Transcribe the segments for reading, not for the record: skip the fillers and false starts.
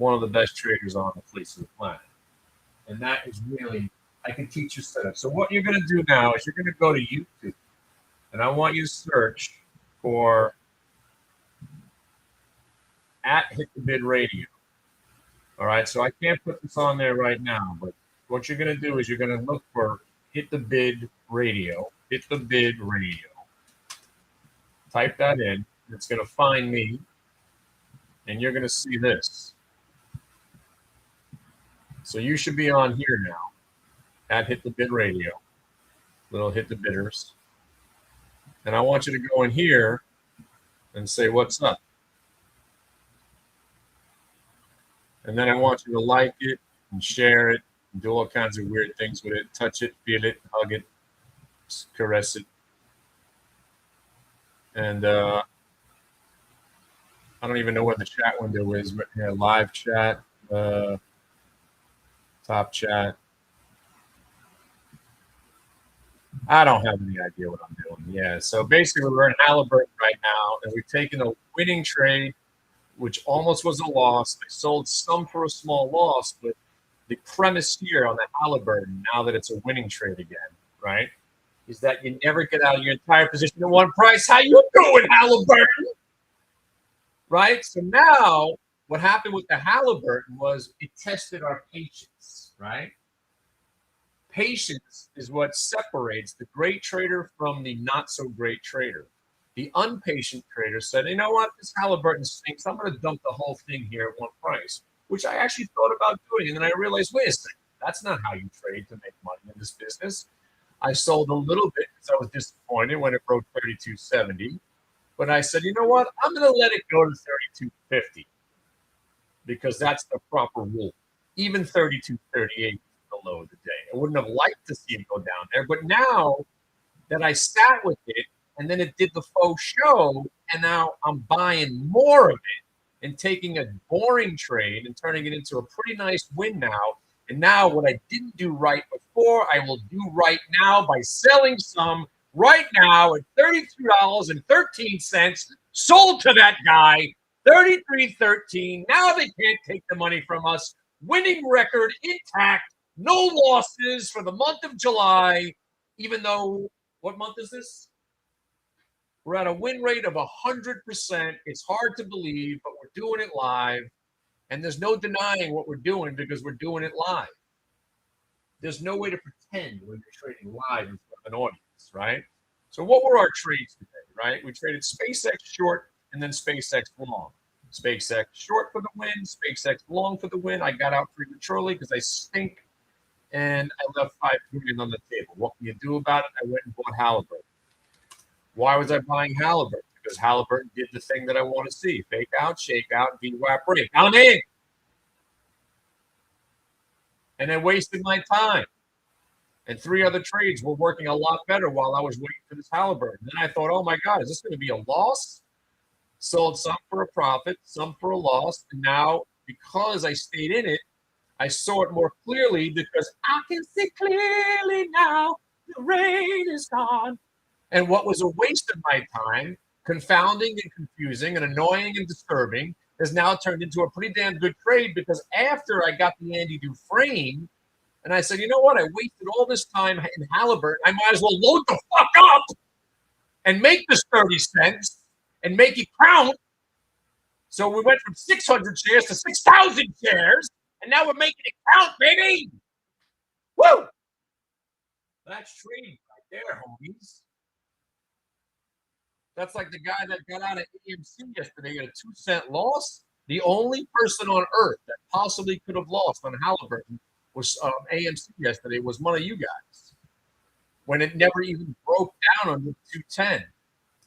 one of the best traders on the face of the planet. And that is really, I can teach you setup. So what you're going to do now is you're going to go to YouTube, and I want you to search for @Hit the Bid Radio. All right, so I can't put this on there right now, but what you're going to do is you're going to look for Hit the Bid Radio. Hit the Bid Radio. Type that in. It's going to find me, and you're going to see this. So you should be on here now, @Hit the Bid Radio. Little Hit the Bidders. And I want you to go in here and say, what's up? And then I want you to like it and share it and do all kinds of weird things with it. Touch it, feel it, hug it, caress it. And I don't even know what the chat window is, but yeah, live chat, top chat. I don't have any idea what I'm doing. Yeah, so basically we're in Halliburton right now, and we've taken a winning trade, which almost was a loss. They sold some for a small loss, but the premise here on the Halliburton, now that it's a winning trade again, right, is that you never get out of your entire position at one price. How you doing, Halliburton? Right? So now what happened with the Halliburton was it tested our patience, right? Patience is what separates the great trader from the not-so-great trader. The impatient trader said, you know what, this Halliburton stinks. I'm going to dump the whole thing here at one price, which I actually thought about doing. And then I realized, wait a second, that's not how you trade to make money in this business. I sold a little bit because I was disappointed when it broke 32.70. But I said, you know what, I'm going to let it go to 32.50 because that's the proper rule. Even 32.38 the low of the day. I wouldn't have liked to see it go down there. But now that I sat with it, and then it did the faux show, and now I'm buying more of it and taking a boring trade and turning it into a pretty nice win now. And now what I didn't do right before, I will do right now by selling some right now at $33.13. Sold to that guy, $33.13. Now they can't take the money from us. Winning record intact. No losses for the month of July, even though, what month is this? We're at a win rate of 100%. It's hard to believe, but we're doing it live. And there's no denying what we're doing because we're doing it live. There's no way to pretend when you're trading live in front of an audience, right? So what were our trades today, right? We traded SpaceX short and then SpaceX long. SpaceX short for the win, SpaceX long for the win. I got out prematurely because I stink. And I left $5 million on the table. What can you do about it? I went and bought Halliburton. Why was I buying Halliburton? Because Halliburton did the thing that I want to see. Fake out, shake out, VWAP break. I'm in. And I wasted my time. And 3 other trades were working a lot better while I was waiting for this Halliburton. Then I thought, oh my God, is this going to be a loss? Sold some for a profit, some for a loss. And now, because I stayed in it, I saw it more clearly because I can see clearly now the rain is gone. And what was a waste of my time, confounding and confusing and annoying and disturbing, has now turned into a pretty damn good trade because after I got the Andy Dufresne, and I said, you know what, I wasted all this time in Halliburton. I might as well load the fuck up and make this 30 cents and make it count. So we went from 600 shares to 6,000 shares. And now we're making it count, baby. Woo! That's trading right there, homies. That's like the guy that got out of AMC yesterday at a 2-cent loss. The only person on earth that possibly could have lost on Halliburton was AMC yesterday was one of you guys when it never even broke down under 210.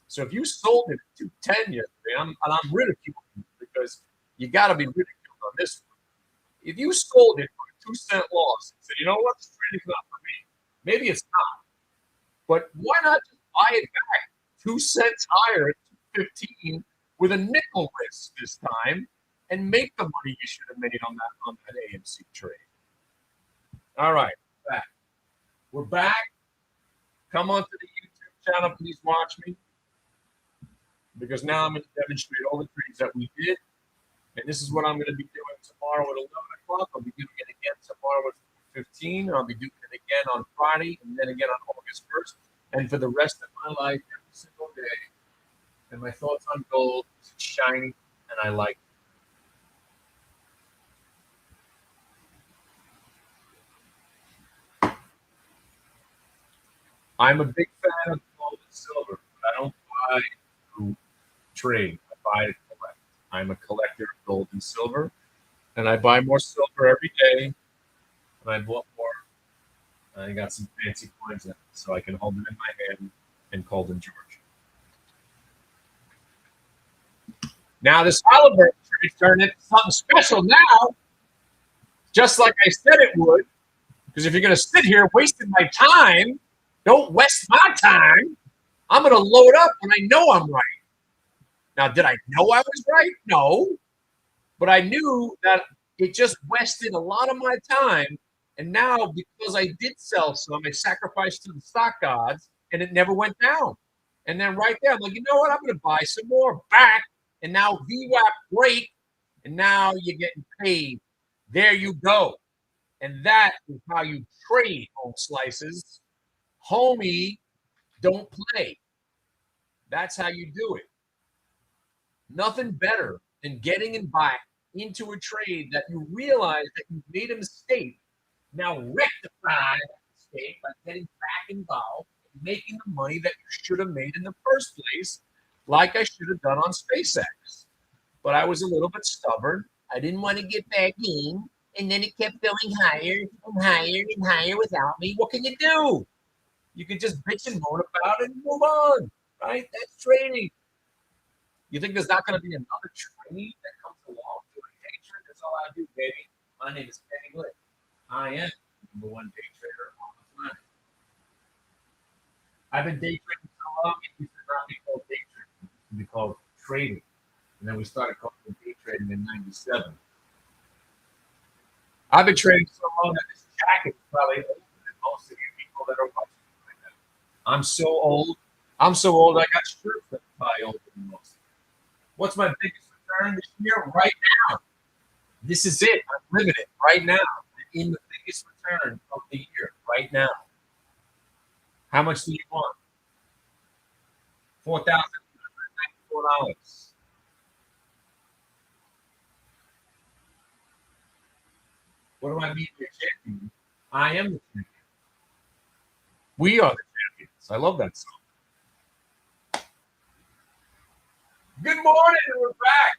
So if you sold it at 210 yesterday, I'm ridiculing you because you got to be ridiculed on this one. If you sold it for a 2-cent loss and said, you know what, this trading's not for me. Maybe it's not. But why not just buy it back 2 cents higher at 215 with a nickel risk this time and make the money you should have made on that AMC trade? All right, back. We're back. Come onto the YouTube channel, please watch me. Because now I'm going to demonstrate all the trades that we did. And this is what I'm going to be doing tomorrow at 11 o'clock. I'll be doing it again tomorrow at 15. I'll be doing it again on Friday and then again on August 1st. And for the rest of my life, every single day. And my thoughts on gold is shiny and I like it. I'm a big fan of gold and silver, but I don't buy to trade. I buy to collect. I'm a collector of gold and silver, and I buy more silver every day. And I bought more. I got some fancy coins in it, so I can hold them in my hand and call them George. Now this Halliburton trade turned into something special now, just like I said it would. Because if you're going to sit here wasting my time, don't waste my time. I'm going to load up when I know I'm right. Now, did I know I was right? No. But I knew that it just wasted a lot of my time. And now, because I did sell some, I sacrificed to the stock gods, and it never went down. And then right there, I'm like, you know what? I'm going to buy some more back. And now VWAP break, and now you're getting paid. There you go. And that is how you trade, home slices. Homie, don't play. That's how you do it. Nothing better than getting in back into a trade that you realize that you made a mistake. Now rectify that mistake by getting back involved and making the money that you should have made in the first place, like I should have done on SpaceX. But I was a little bit stubborn. I didn't want to get back in, and then it kept going higher and higher and higher without me. What can you do? You can just bitch and moan about it and move on, right? That's trading. You think there's not going to be another trade that comes along doing day trade? That's all I do, baby. My name is Kenny Glick. I am the number one day trader on the planet. I've been day trading so long, it used to not be called day trading. It used to be called trading. And then we started calling it day trading in 97. I've been trading so long that this jacket is probably older than most of you people that are watching right now. I'm so old. I got shirts that are probably older than most. What's my biggest return this year? Right now. This is it. I'm living it right now. I'm in the biggest return of the year right now. How much do you want? $4,294. What do I mean by champion? I am the champion. We are the champions. I love that song. Good morning, and we're back.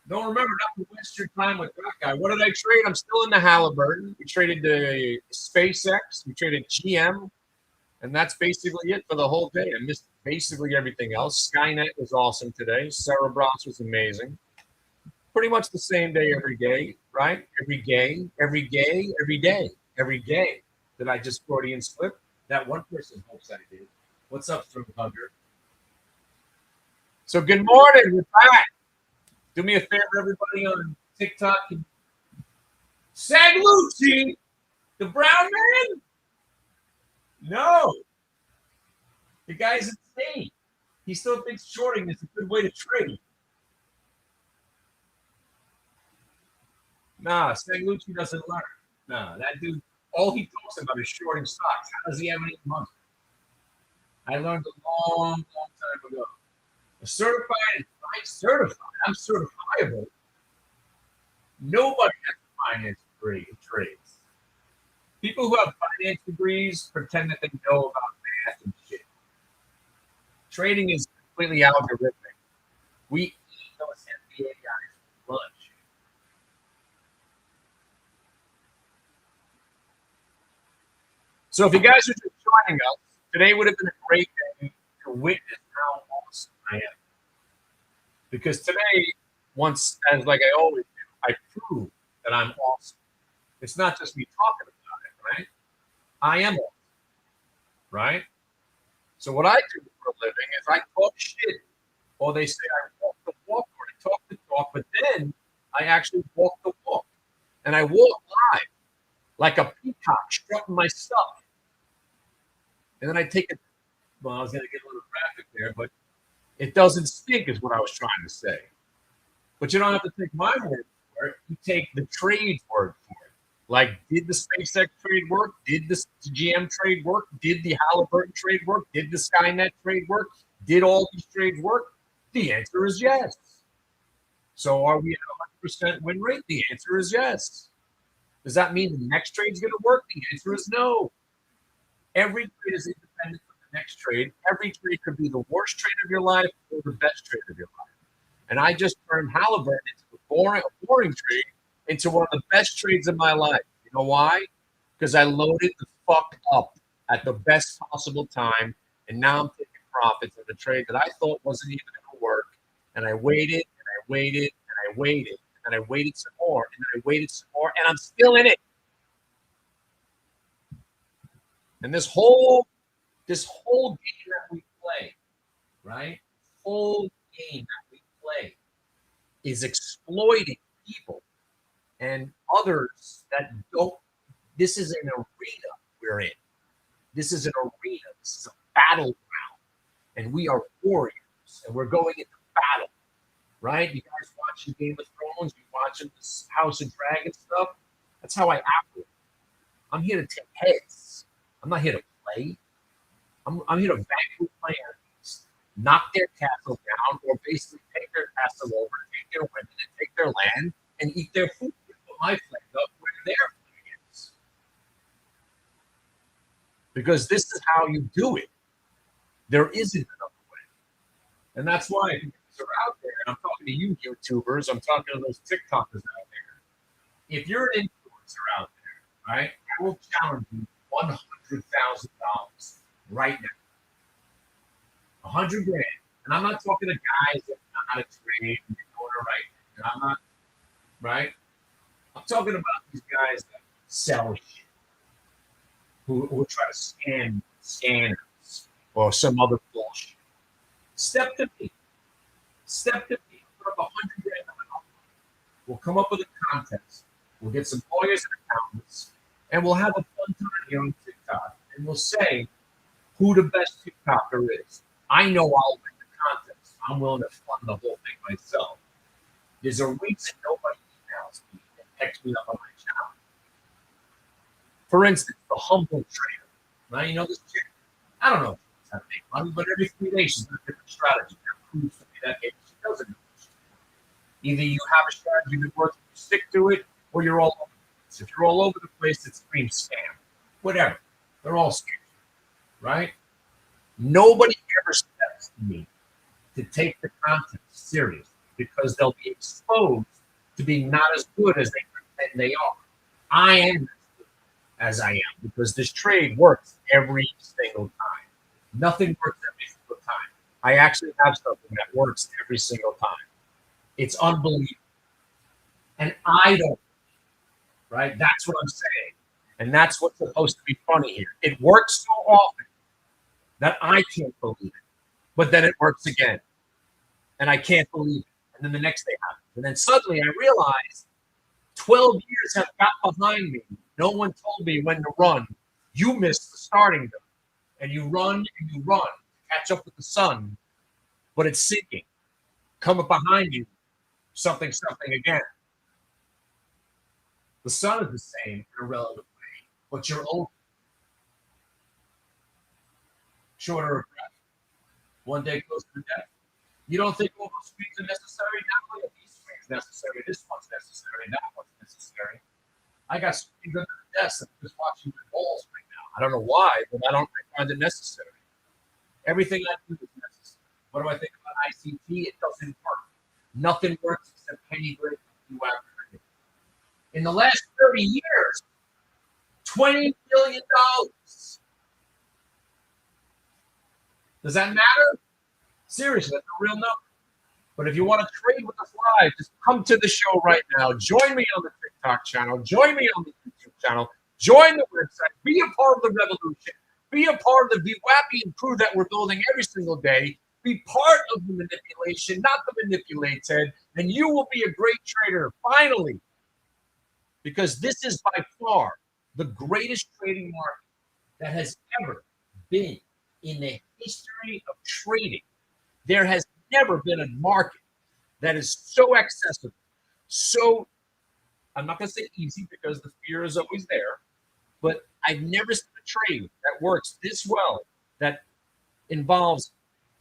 Don't remember not to waste your time with that guy. What did I trade? I'm still in the Halliburton. We traded the SpaceX. We traded GM. And that's basically it for the whole day. I missed basically everything else. Skynet was awesome today. Cerebras was amazing. Pretty much the same day every day, right? Every day. Did I just Freudian slip? That one person hopes I did. What's up, Throat Hugger? So good morning. We're back. Do me a favor, everybody on TikTok. Saglucci, the brown man? No. The guy's insane. He still thinks shorting is a good way to trade. Nah, Saglucci doesn't learn. Nah, that dude, all he talks about is shorting stocks. How does he have any money? I learned a long time ago. A certified is certified. I'm certifiable. Nobody has a finance degree in trades. People who have finance degrees pretend that they know about math and shit. Trading is completely algorithmic. We eat those MBA guys for lunch. So if you guys are just joining us, today would have been a great day to witness how awesome I am. Because today, once, as like I always do, I prove that I'm awesome. It's not just me talking about it, right? I am awesome, right? So what I do for a living is I talk shit, or they say I walk the walk, or I talk the talk, but then I actually walk the walk, and I walk live like a peacock strutting my stuff, and then I take it. Well, I was going to get a little graphic there, but it doesn't stink, is what I was trying to say. But you don't have to take my word for it. You take the trade's word for it. Like, did the SpaceX trade work? Did the GM trade work? Did the Halliburton trade work? Did the Skynet trade work? Did all these trades work? The answer is yes. So are we at 100% win rate? The answer is yes. Does that mean the next trade is going to work? The answer is no. Every trade is independent from the next trade. Every trade could be the worst trade of your life or the best trade of your life. And I just turned Halliburton into a boring trade into one of the best trades of my life. You know why? Because I loaded the fuck up at the best possible time, and now I'm taking profits of a trade that I thought wasn't even going to work. And I waited, and I waited, and I waited, and I waited some more, and then I waited some more, and I'm still in it. And this whole game that we play, right? Whole game that we play is exploiting people and others that don't. This is an arena we're in. This is an arena. This is a battleground. And we are warriors. And we're going into battle. Right? You guys watching Game of Thrones, you watching this House of Dragons stuff. That's how I operate. I'm here to take heads. I'm not here to play. I'm here to vanquish my enemies, knock their castle down, or basically take their castle over, take their women, and take their land, and eat their food. Put my flag up where their flag is. Because this is how you do it. There isn't another way. And that's why if you're out there, and I'm talking to you YouTubers, I'm talking to those TikTokers out there. If you're an influencer out there, right, I will challenge you $100,000 right now. 100 grand. And I'm not talking to guys that know how to trade and order right. And I'm not, right? I'm talking about these guys that sell shit, who try to scam scanners or some other bullshit. Step to me. Step to me. Put up 100 grand on my. We'll come up with a contest. We'll get some lawyers and accountants, and we'll have a fun time here on TikTok. And we'll say who the best TikToker is. I know I'll win the contest. I'm willing to fund the whole thing myself. There's a reason nobody emails me and texts me up on my channel. For instance, the humble trader. Now, you know this chick? I don't know if she knows how to make money, but every 3 days she's got a different strategy. That proves to me that maybe she doesn't know what she's doing. Either you have a strategy that works, you stick to it, or you're all over the place. If you're all over the place, it screams scam. Whatever. They're all scams, right? Nobody ever steps to me to take the content seriously because they'll be exposed to being not as good as they pretend they are. I am as good as I am because this trade works every single time. Nothing works every single time. I actually have something that works every single time. It's unbelievable. And I don't, right? That's what I'm saying. And that's what's supposed to be funny here. It works so often that I can't believe it. But then it works again. And I can't believe it. And then the next day happens. And then suddenly I realize 12 years have got behind me. No one told me when to run. You missed the starting gun. And you run, catch up with the sun, but it's sinking. Come up behind you, something again. The sun is the same in a relative way, but you're older. Shorter of breath. One day closer to death. You don't think all those screens are necessary? Not only are these screens necessary, this one's necessary, that one's necessary. I got screens under the desk that I'm just watching my balls right now. I don't know why, but I find it necessary. Everything I do is necessary. What do I think about ICT? It doesn't work. Nothing works except penny break and VWAP. In the last 30 years, $20 billion. Does that matter? Seriously, that's a real number. But if you want to trade with us live, just come to the show right now. Join me on the TikTok channel. Join me on the YouTube channel. Join the website. Be a part of the revolution. Be a part of the VWAP crew that we're building every single day. Be part of the manipulation, not the manipulated, and you will be a great trader, finally. Because this is by far the greatest trading market that has ever been in the history of trading. There has never been a market that is so accessible. So I'm not going to say easy because the fear is always there, but I've never seen a trade that works this well, that involves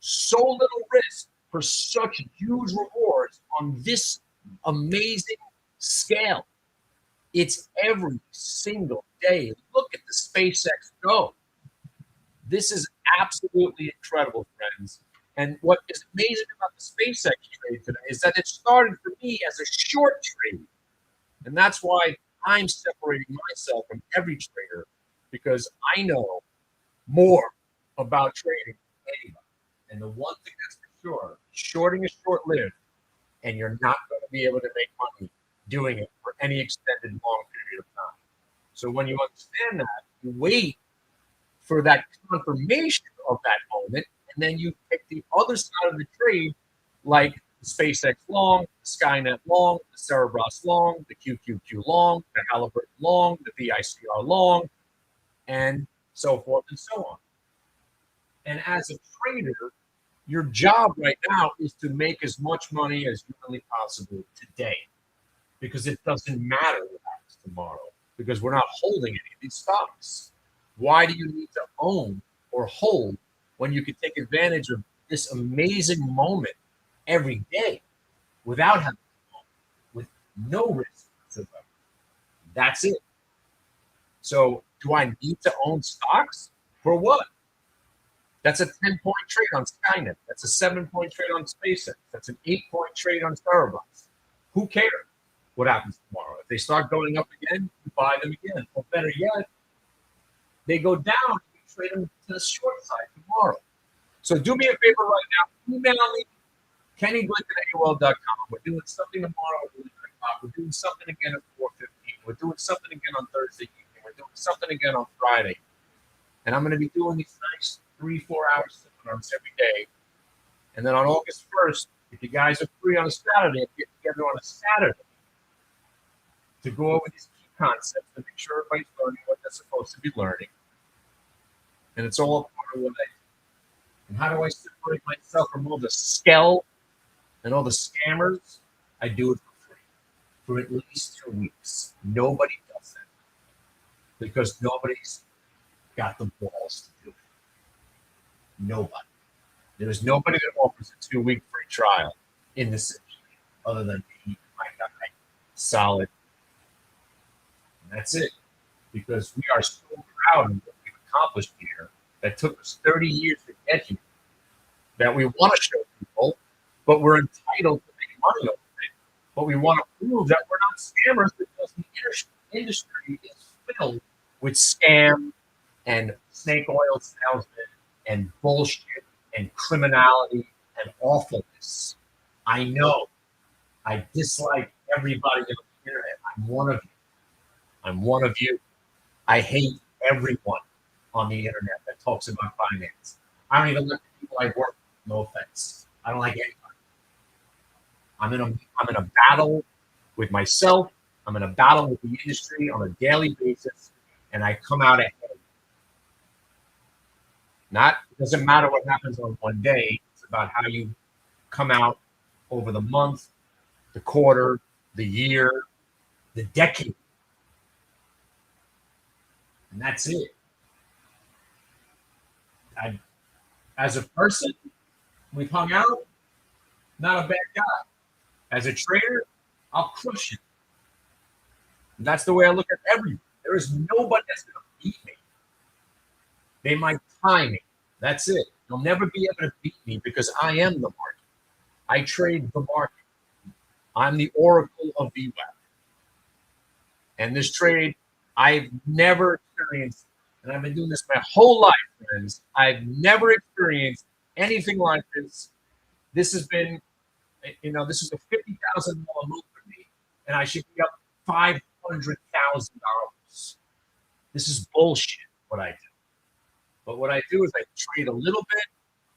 so little risk for such huge rewards on this amazing scale. It's every single day. Look at the SpaceX Go. This is absolutely incredible, friends. And what is amazing about the SpaceX trade today is that it started for me as a short trade. And that's why I'm separating myself from every trader, because I know more about trading than anybody. And the one thing that's for sure, shorting is short-lived, and you're not going to be able to make money doing it for any extended long period of time. So when you understand that, you wait for that confirmation of that moment, and then you pick the other side of the trade, like the SpaceX long, the Skynet long, the Cerebras long, the QQQ long, the Halliburton long, the VICR long, and so forth and so on. And as a trader, your job right now is to make as much money as humanly possible today, because it doesn't matter what happens tomorrow, because we're not holding any of these stocks. Why do you need to own or hold when you can take advantage of this amazing moment every day without having to own, with no risk whatsoever? That's it. So do I need to own stocks? For what? That's a 10-point trade on Skynet. That's a 7-point trade on SpaceX. That's an 8-point trade on Cerebras. Who cares what happens tomorrow? If they start going up again, you buy them again. Or better yet, they go down, you trade them to the short side tomorrow. So do me a favor right now. Email me, KennyGlick@AOL.com. We're doing something tomorrow at 11 o'clock. We're doing something again at 4:15. We're doing something again on Thursday evening. We're doing something again on Friday. And I'm going to be doing these nice 3-4 hour seminars every day. And then on August 1st, if you guys are free on a Saturday, get together on a Saturday to go over these key concepts to make sure everybody's learning what they're supposed to be learning. And it's all a part of what I do. And how do I separate myself from all the skell and all the scammers? I do it for free for at least 2 weeks. Nobody does that because nobody's got the balls to do it. Nobody. There's nobody that offers a 2-week free trial in this industry other than me, my guy, Solid. And that's it. Because we are so proud of what we've accomplished here that took us 30 years to get here, that we want to show people, but we're entitled to make money over it. But we want to prove that we're not scammers because the industry is filled with scam and snake oil salesmen and bullshit and criminality and awfulness. I know. I dislike everybody on the internet. I'm one of you. I'm one of you. I hate everyone on the internet that talks about finance. I don't even look at people I work with. No offense. I don't like anybody. I'm in a battle with myself. I'm in a battle with the industry on a daily basis, and I come out ahead. It doesn't matter what happens on one day. It's about how you come out over the month, the quarter, the year, the decade. And that's it. As a person, we've hung out, not a bad guy. As a trader, I'll crush it. And that's the way I look at everyone. There is nobody that's going to beat me. They might tie me. That's it. They'll never be able to beat me because I am the market. I trade the market. I'm the oracle of VWAP. And this trade, I've never experienced, and I've been doing this my whole life, friends. I've never experienced anything like this. This has been, this is a $50,000 move for me, and I should be up $500,000. This is bullshit, what I do. But what I do is I trade a little bit,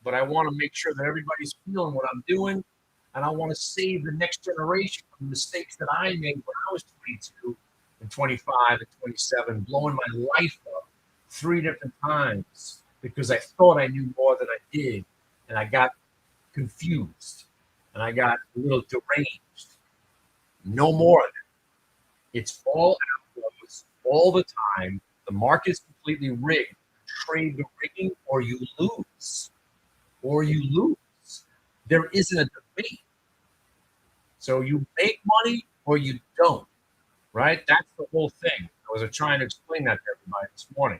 but I want to make sure that everybody's feeling what I'm doing, and I want to save the next generation from the mistakes that I made when I was 22 and 25 and 27, blowing my life up 3 different times because I thought I knew more than I did, and I got confused. and I got a little deranged. No more of it. It's all outflows all the time. The market is completely rigged. Trade the rigging or you lose. Or you lose. There isn't a debate. So you make money or you don't, right? That's the whole thing. I was trying to explain that to everybody this morning.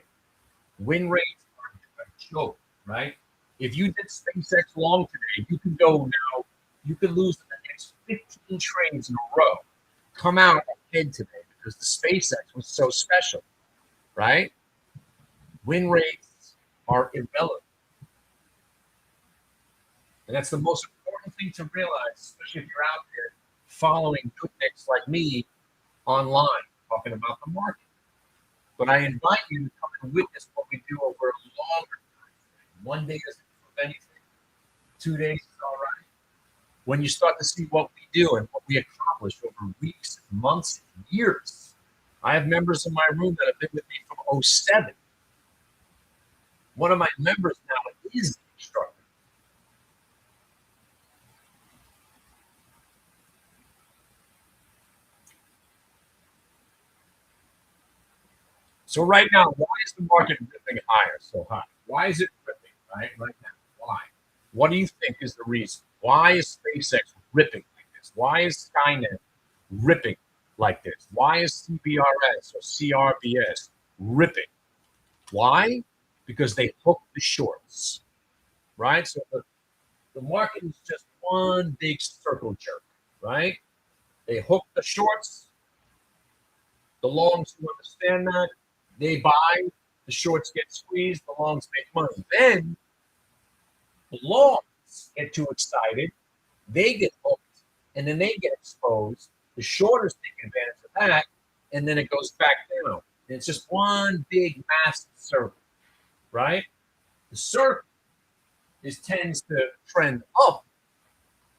Win rates are a joke, right? If you did SpaceX long today, you could go now, you could lose the next 15 trades in a row, come out ahead today because the SpaceX was so special, right? Win rates are irrelevant. And that's the most important thing to realize, especially if you're out there following good nicks like me online, talking about the market. But I invite you to come and witness what we do over a longer time. 1 day doesn't prove anything. 2 days is all right. When you start to see what we do and what we accomplish over weeks, months, years. I have members in my room that have been with me from '07. One of my members now is the instructor. So right now, why is the market ripping higher so high? Why is it ripping right now? Why? What do you think is the reason? Why is SpaceX ripping like this? Why is Skynet ripping like this? Why is CBRS or CRBS ripping? Why? Because they hook the shorts, right? So the market is just one big circle jerk, right? They hook the shorts. The longs who understand that, they buy. The shorts get squeezed. The longs make money. Then the longs get too excited. They get hooked, and then they get exposed. The shorters take advantage of that, and then it goes back down. And it's just one big massive circle, right? The circle tends to trend up.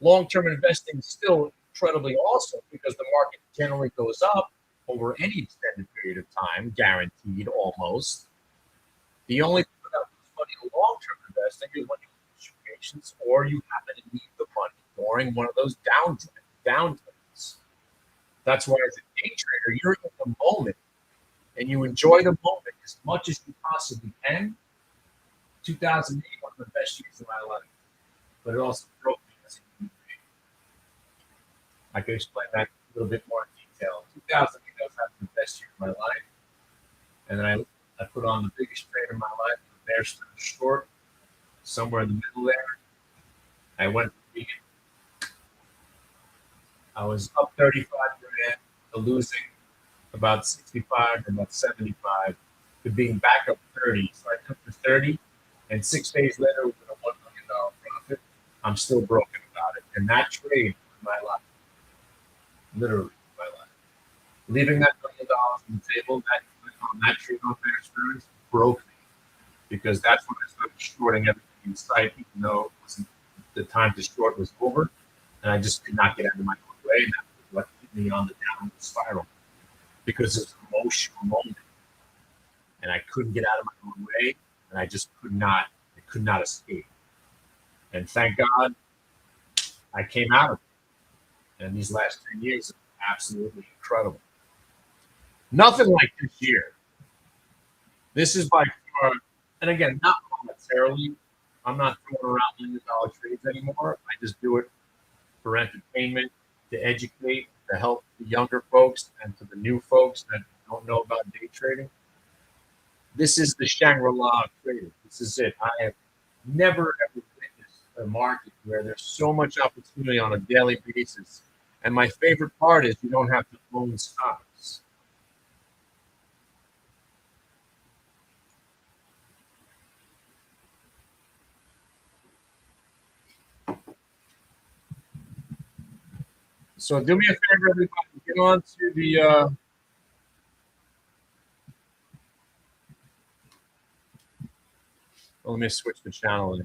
Long-term investing is still incredibly awesome because the market generally goes up over any extended period of time, guaranteed almost. The only thing about money in long-term investing is when you lose your patience or you happen to need the money during one of those downturns. That's why as a day trader, you're in the moment and you enjoy the moment as much as you possibly can. 2008, one of the best years of my life, but it also broke me as a human being. I could explain that a little bit more in detail. 2008, I was having the best year of my life, and then I put on the biggest trade of my life, the bear stood short, somewhere in the middle there. I went from being, I was up 35 grand to losing about 65 or about 75 to being back up 30. So I took the 30, and 6 days later, with a $1 million profit, I'm still broken about it. And that trade in my life, literally my life, leaving that $1 million on the table, that trade on Bear Stearns broke me because that's when I started shorting everything in sight, even though it wasn't the time to short was over, and I just could not get out of my own way, and that was what put me on the downward spiral because it was an emotional moment, and I couldn't get out of my own way, and I just could not escape. And thank God I came out of it. And these last 10 years have been absolutely incredible. Nothing like this year. This is by far, and again, not monetarily. I'm not throwing around $1 million trades anymore. I just do it for entertainment, to educate, to help the younger folks and to the new folks that don't know about day trading. This is the Shangri-La of trading. This is it. I have never ever witnessed a market where there's so much opportunity on a daily basis. And my favorite part is you don't have to own stocks. So do me a favor, everybody. Get on to the well, let me switch the channel.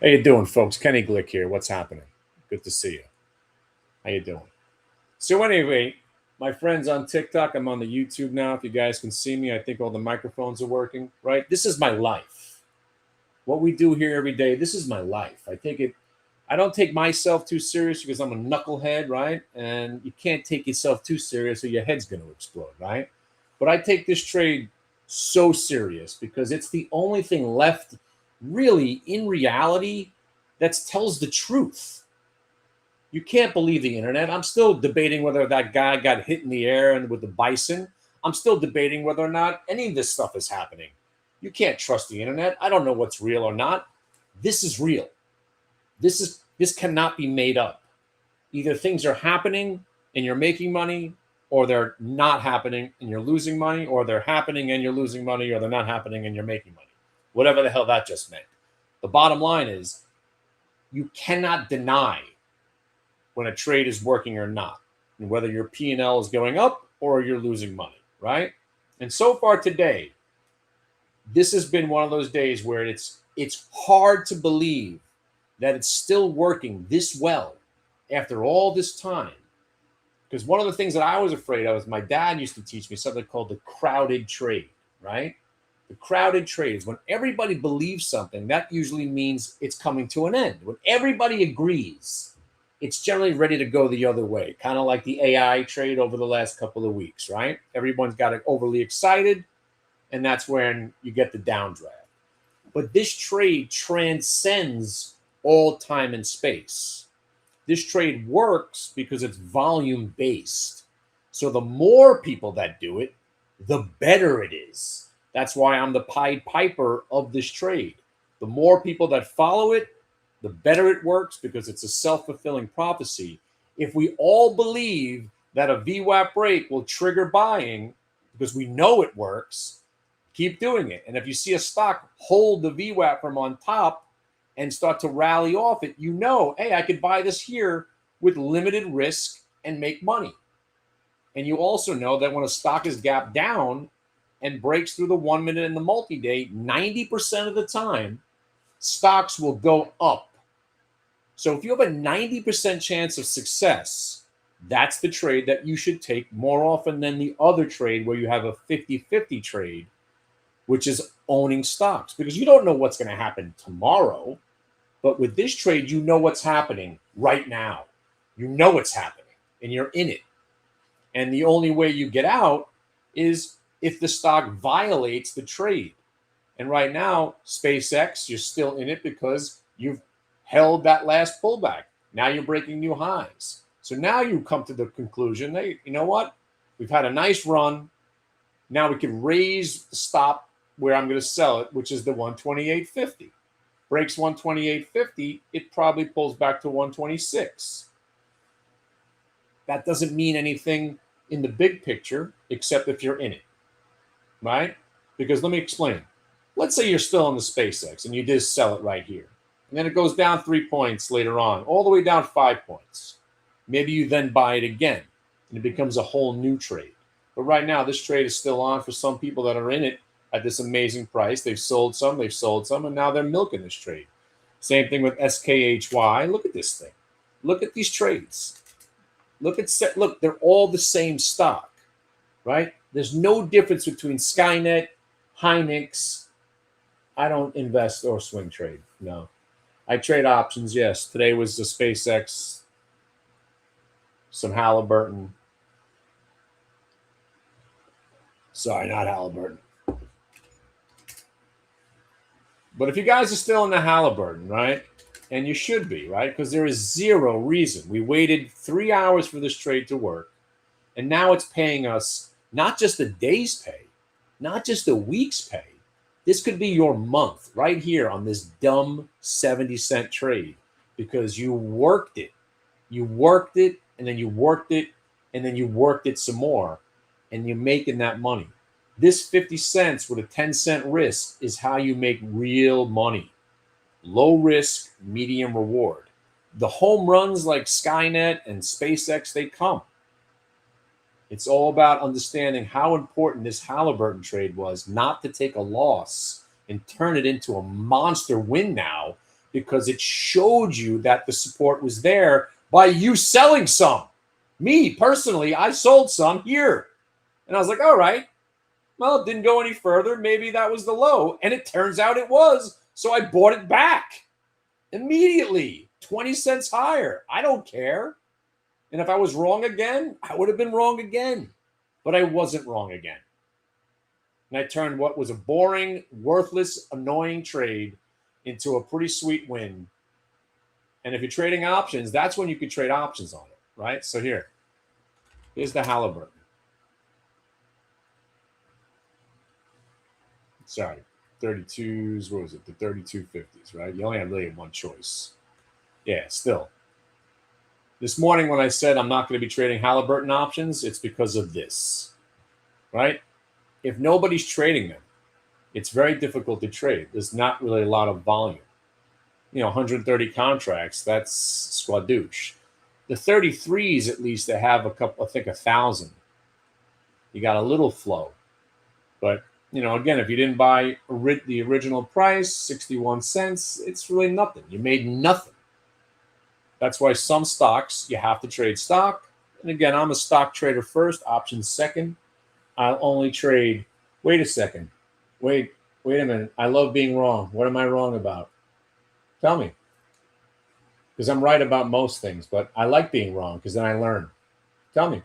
How you doing, folks? Kenny Glick here. What's happening? Good to see you. How you doing? So anyway, my friends on TikTok, I'm on the YouTube now. If you guys can see me, I think all the microphones are working, right? This is my life. What we do here every day, this is my life. I don't take myself too serious because I'm a knucklehead, right? And you can't take yourself too serious or your head's going to explode, right? But I take this trade so serious because it's the only thing left, really, in reality, that tells the truth. You can't believe the internet. I'm still debating whether that guy got hit in the air and with the bison. I'm still debating whether or not any of this stuff is happening. You can't trust the internet. I don't know what's real or not. This is real. This cannot be made up. Either things are happening and you're making money, or they're not happening and you're losing money, or they're happening and you're losing money, or they're not happening and you're making money. Whatever the hell that just meant. The bottom line is you cannot deny when a trade is working or not, and whether your P&L is going up or you're losing money, right? And so far today, this has been one of those days where it's hard to believe that it's still working this well after all this time. Because one of the things that I was afraid of is my dad used to teach me something called the crowded trade, right? The crowded trade is when everybody believes something, that usually means it's coming to an end. When everybody agrees, it's generally ready to go the other way, kind of like the AI trade over the last couple of weeks, right? Everyone's got overly excited, and that's when you get the downdraft. But this trade transcends all time and space. This trade works because it's volume based. So the more people that do it, the better it is. That's why I'm the Pied Piper of this trade. The more people that follow it, the better it works because it's a self-fulfilling prophecy. If we all believe that a VWAP break will trigger buying because we know it works, keep doing it. And if you see a stock hold the VWAP from on top and start to rally off it, you know, hey, I could buy this here with limited risk and make money. And you also know that when a stock is gapped down and breaks through the 1 minute and the multi-day, 90% of the time, stocks will go up. So if you have a 90% chance of success, that's the trade that you should take more often than the other trade where you have a 50-50 trade, which is owning stocks, because you don't know what's going to happen tomorrow. But with this trade, you know what's happening right now. You know what's happening, and you're in it. And the only way you get out is if the stock violates the trade. And right now, SpaceX, you're still in it because you've held that last pullback. Now you're breaking new highs. So now you come to the conclusion, hey, you know what? We've had a nice run. Now we can raise the stop where I'm going to sell it, which is the 128.50. Breaks 128.50, it probably pulls back to 126. That doesn't mean anything in the big picture, except if you're in it, right? Because let me explain. Let's say you're still in the SpaceX and you just sell it right here. And then it goes down 3 points later on, all the way down 5 points. Maybe you then buy it again and it becomes a whole new trade. But right now, this trade is still on for some people that are in it at this amazing price. They've sold some, and now they're milking this trade. Same thing with SKHY. Look at this thing. Look at these trades. Look, they're all the same stock, right? There's no difference between Skynet, Hynix. I don't invest or swing trade, no. I trade options, yes. Today was the SpaceX, some Halliburton. Sorry, not Halliburton. But if you guys are still in the Halliburton, right? And you should be, right? Because there is zero reason. We waited 3 hours for this trade to work. And now it's paying us not just a day's pay, not just a week's pay. This could be your month right here on this dumb 70-cent trade because you worked it. You worked it, and then you worked it, and then you worked it some more, and you're making that money. This 50 cents with a 10-cent risk is how you make real money. Low risk, medium reward. The home runs like Skynet and SpaceX, they come. It's all about understanding how important this Halliburton trade was, not to take a loss and turn it into a monster win now because it showed you that the support was there by you selling some. Me, personally, I sold some here. And I was like, all right, well, it didn't go any further. Maybe that was the low. And it turns out it was. So I bought it back immediately, 20 cents higher. I don't care. And if I was wrong again, I would have been wrong again. But I wasn't wrong again. And I turned what was a boring, worthless, annoying trade into a pretty sweet win. And if you're trading options, that's when you could trade options on it, right? So here's the Halliburton. Sorry, 32s, what was it? The 3250s, right? You only had really one choice. Yeah, still. This morning when I said I'm not going to be trading Halliburton options, it's because of this, right? If nobody's trading them, it's very difficult to trade. There's not really a lot of volume. 130 contracts, that's squadouche. The 33s, at least, they have a couple, I think 1,000. You got a little flow. But, again, if you didn't buy the original price, 61 cents, it's really nothing. You made nothing. That's why some stocks, you have to trade stock. And again, I'm a stock trader first, options second. I'll only trade. Wait a second. Wait a minute. I love being wrong. What am I wrong about? Tell me. Because I'm right about most things, but I like being wrong because then I learn. Tell me.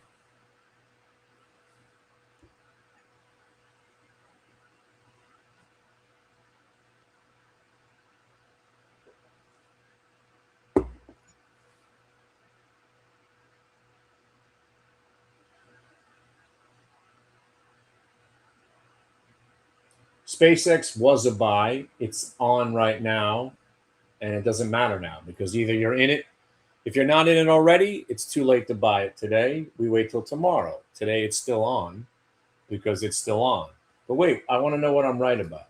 SpaceX was a buy. It's on right now, and it doesn't matter now because either you're in it. If you're not in it already, it's too late to buy it today. We wait till tomorrow. Today it's still on because it's still on. But wait, I want to know what I'm right about.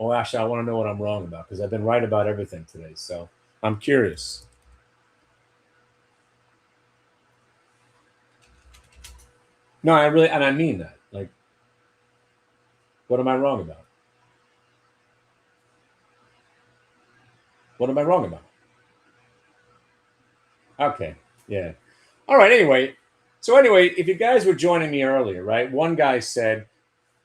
Oh, actually, I want to know what I'm wrong about because I've been right about everything today. So I'm curious. No, I mean that. Like, what am I wrong about? What am I wrong about? Okay. Yeah. All right. Anyway, if you guys were joining me earlier, right? One guy said,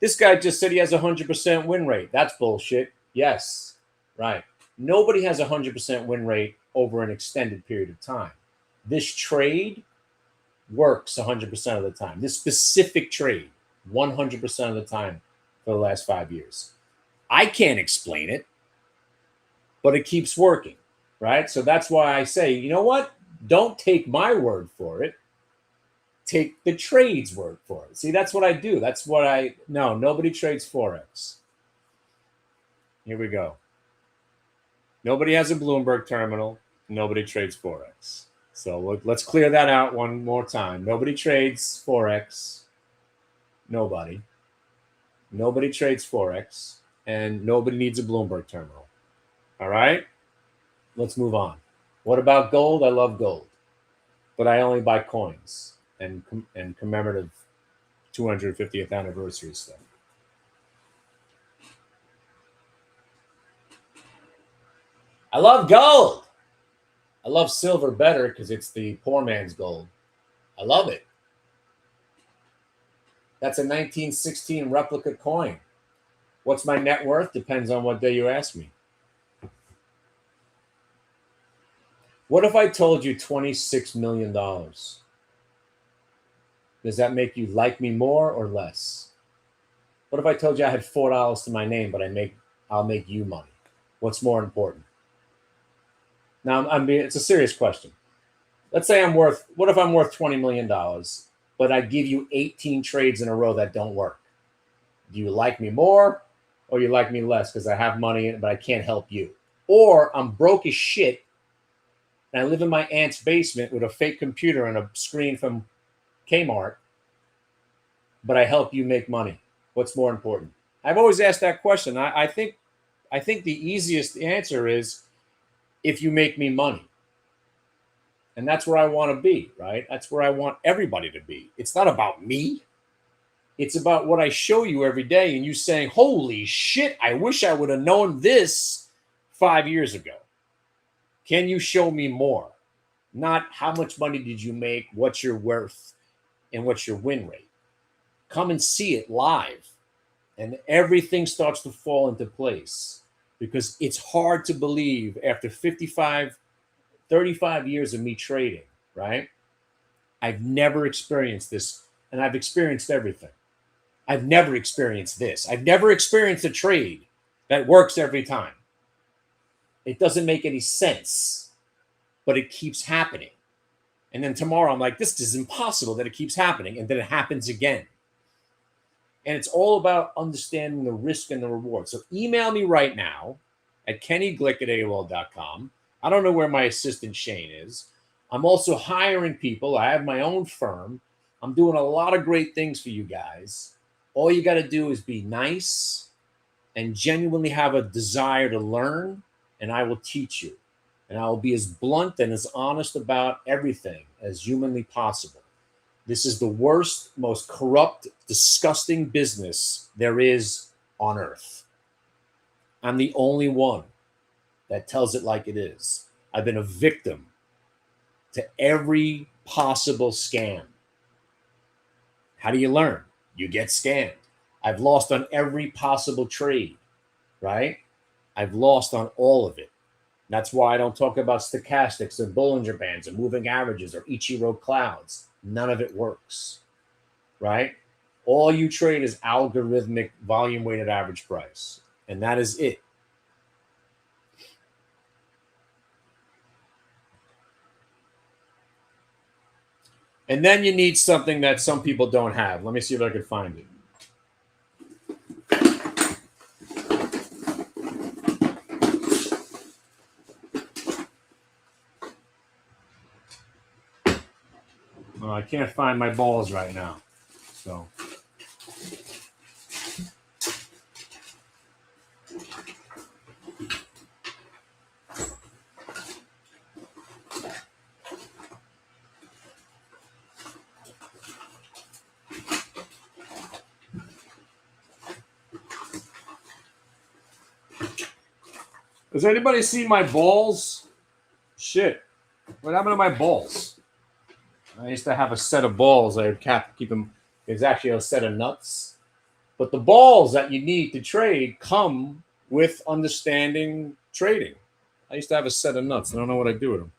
this guy just said he has a 100% win rate. That's bullshit. Yes. Right. Nobody has a 100% win rate over an extended period of time. This trade works 100% of the time. This specific trade, 100% of the time for the last 5 years. I can't explain it, but it keeps working, right? So that's why I say, you know what? Don't take my word for it. Take the trade's word for it. See, that's what I do. No, nobody trades Forex. Here we go. Nobody has a Bloomberg terminal. Nobody trades Forex. So let's clear that out one more time. Nobody trades Forex. Nobody. Nobody trades Forex. And nobody needs a Bloomberg terminal. All right? Let's move on. What about gold? I love gold. But I only buy coins and commemorative 250th anniversary stuff. I love gold. I love silver better because it's the poor man's gold. I love it. That's a 1916 replica coin. What's my net worth? Depends on what day you ask me. What if I told you $26 million? Does that make you like me more or less? What if I told you I had $4 to my name, but I'll make you money? What's more important? Now, it's a serious question. Let's say what if I'm worth $20 million, but I give you 18 trades in a row that don't work? Do you like me more or you like me less because I have money, but I can't help you? Or I'm broke as shit and I live in my aunt's basement with a fake computer and a screen from Kmart, but I help you make money. What's more important? I've always asked that question. I think the easiest answer is if you make me money. And that's where I want to be, right? That's where I want everybody to be. It's not about me. It's about what I show you every day and you saying, holy shit, I wish I would have known this 5 years ago? Can you show me more? Not how much money did you make, what's your worth, and what's your win rate. Come and see it live, and everything starts to fall into place, because it's hard to believe after 35 years of me trading, right? I've never experienced this, and I've experienced everything. I've never experienced this. I've never experienced a trade that works every time. It doesn't make any sense, but it keeps happening. And then tomorrow I'm like, this is impossible that it keeps happening. And then it happens again. And it's all about understanding the risk and the reward. So email me right now at kennyglick@AOL.com. I don't know where my assistant Shane is. I'm also hiring people. I have my own firm. I'm doing a lot of great things for you guys. All you got to do is be nice and genuinely have a desire to learn, and I will teach you. And I will be as blunt and as honest about everything as humanly possible. This is the worst, most corrupt, disgusting business there is on earth. I'm the only one that tells it like it is. I've been a victim to every possible scam. How do you learn? You get scammed. I've lost on every possible trade, right? I've lost on all of it. That's why I don't talk about stochastics or Bollinger Bands or moving averages or Ichiro clouds. None of it works, right? All you trade is algorithmic volume weighted average price, and that is it. And then you need something that some people don't have. Let me see if I can find it. Well, I can't find my balls right now. So. Does anybody see my balls? Shit. What happened to my balls? I used to have a set of balls. I would keep them. It's actually a set of nuts. But the balls that you need to trade come with understanding trading. I used to have a set of nuts. I don't know what I do with them.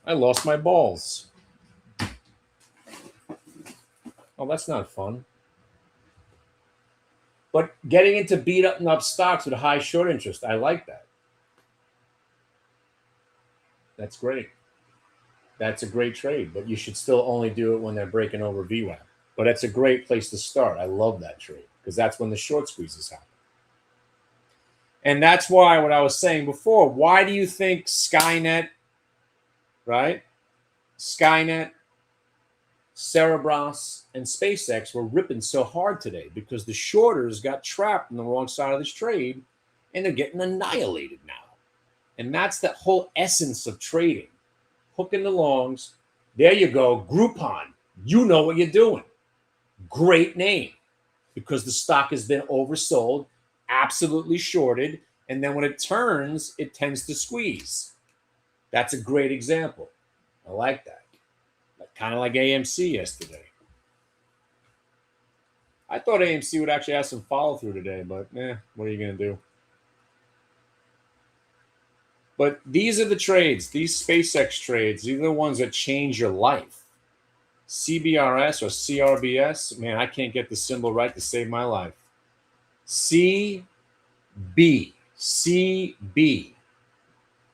I lost my balls. Oh, that's not fun. But getting into beat up stocks with a high short interest, I like that. That's great. That's a great trade, but you should still only do it when they're breaking over VWAP. But that's a great place to start. I love that trade because that's when the short squeezes happen. And that's why what I was saying before, why do you think Skynet, right? Skynet, Cerebras, and SpaceX were ripping so hard today? Because the shorters got trapped on the wrong side of this trade and they're getting annihilated now. And that's the whole essence of trading. Hooking the longs. There you go. Groupon. You know what you're doing. Great name. Because the stock has been oversold, absolutely shorted, and then when it turns, it tends to squeeze. That's a great example. I like that. Kind of like AMC yesterday. I thought AMC would actually have some follow-through today, but what are you going to do? But these are the trades, these SpaceX trades, these are the ones that change your life. CBRS or CRBS, man, I can't get the symbol right to save my life. CB.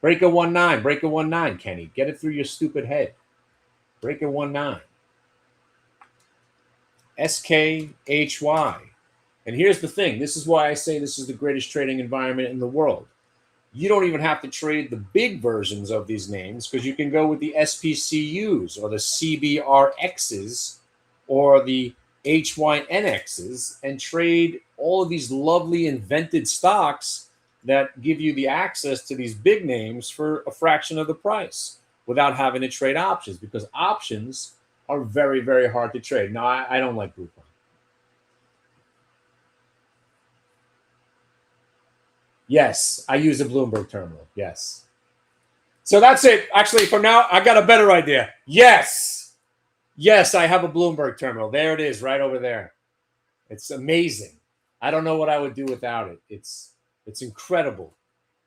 Break a 1-9, break a 1-9, Kenny. Get it through your stupid head. Break a 1-9. SKHY. And here's the thing. This is why I say this is the greatest trading environment in the world. You don't even have to trade the big versions of these names because you can go with the SPCUs or the CBRXs or the HYNXs and trade all of these lovely invented stocks that give you the access to these big names for a fraction of the price without having to trade options, because options are very, very hard to trade. No, I don't like Groupon. Yes, I use a Bloomberg terminal. Yes. So that's it. Actually, for now, I got a better idea. Yes. Yes, I have a Bloomberg terminal. There it is, right over there. It's amazing. I don't know what I would do without it. It's incredible.